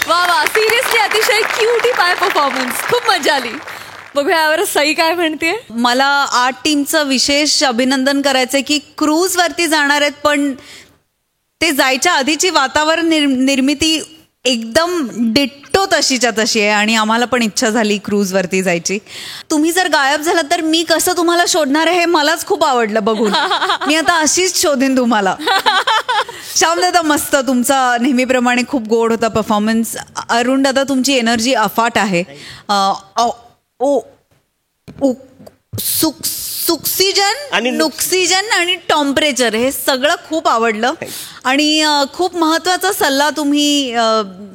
वा सिरियसली अतिशय क्यूटी पाय परफॉर्मन्स. खूप मजा आली. बघूया यावर सई काय म्हणते.
मला आर्ट टीमचं विशेष अभिनंदन करायचंय की क्रूज वरती जाणार आहेत, पण ते जायच्या आधीची वातावरण निर्मिती एकदम डिट्टो तशीच्या तशी आहे. आणि आम्हाला पण इच्छा झाली क्रूज वरती जायची. तुम्ही जर गायब झालात तर मी कसं तुम्हाला शोधणार आहे हे मलाच खूप आवडलं बघून. मी आता अशीच शोधेन तुम्हाला. श्याम दादा मस्त, तुमचा नेहमीप्रमाणे खूप गोड होता परफॉर्मन्स. अरुण दादा तुमची एनर्जी अफाट आहे. सुक्सिजन, नुक्सिजन आणि टेम्परेचर हे सगळं खूप आवडलं. आणि खूप महत्वाचा सल्ला तुम्ही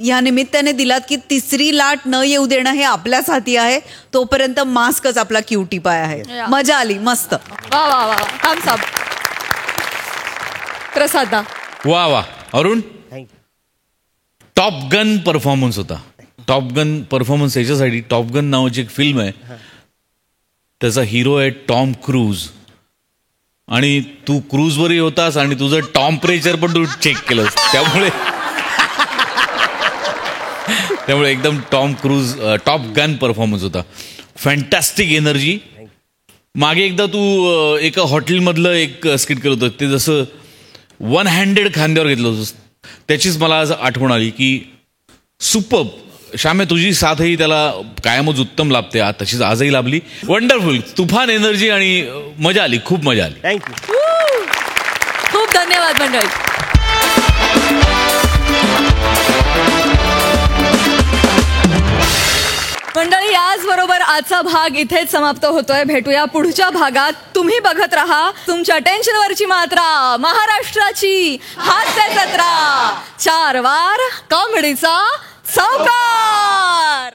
या निमित्ताने दिलात की तिसरी लाट न येऊ देणं हे आपल्याच हाती आहे. तोपर्यंत मास्कच आपला क्यूटी पाय आहे. मजा आली. मस्त.
वा वा वा. Thumbs up. प्रसादा.
वा अरुण, टॉप गन परफॉर्मन्स होता. टॉप गन परफॉर्मन्स याच्यासाठी, टॉप गन नावाची एक फिल्म आहे, त्याचा हिरो आहे टॉम क्रूज. आणि तू क्रूजवरही होतास आणि तुझं टेम्परेचर पण तू चेक केलंस. त्यामुळे एकदम टॉप गन परफॉर्मन्स होता. Fantastic energy. मागे एकदा तू एका हॉटेलमधलं एक स्किट केलं होतं, ते जसं 1 हँडेड खांद्यावर घेतलं होतं, त्याचीच मला आज आठवण आली की सुपर्ब. श्यामे तुझी साथही त्याला कायमच उत्तम लाभते. तशीच आजही लाभली. वंडरफुल. तुफान एनर्जी आणि मजा आली. खूप मजा आली.
थँक्यू.
खूप धन्यवाद मंडळी. मंडळी याचबरोबर आजचा भाग इथेच समाप्त होतोय. भेटूया पुढच्या भागात. तुम्ही बघत राहा तुमच्या टेन्शनवरची मात्रा, महाराष्ट्राची हास्य जत्रा. 4 वार कॉमेडीचा चौकार.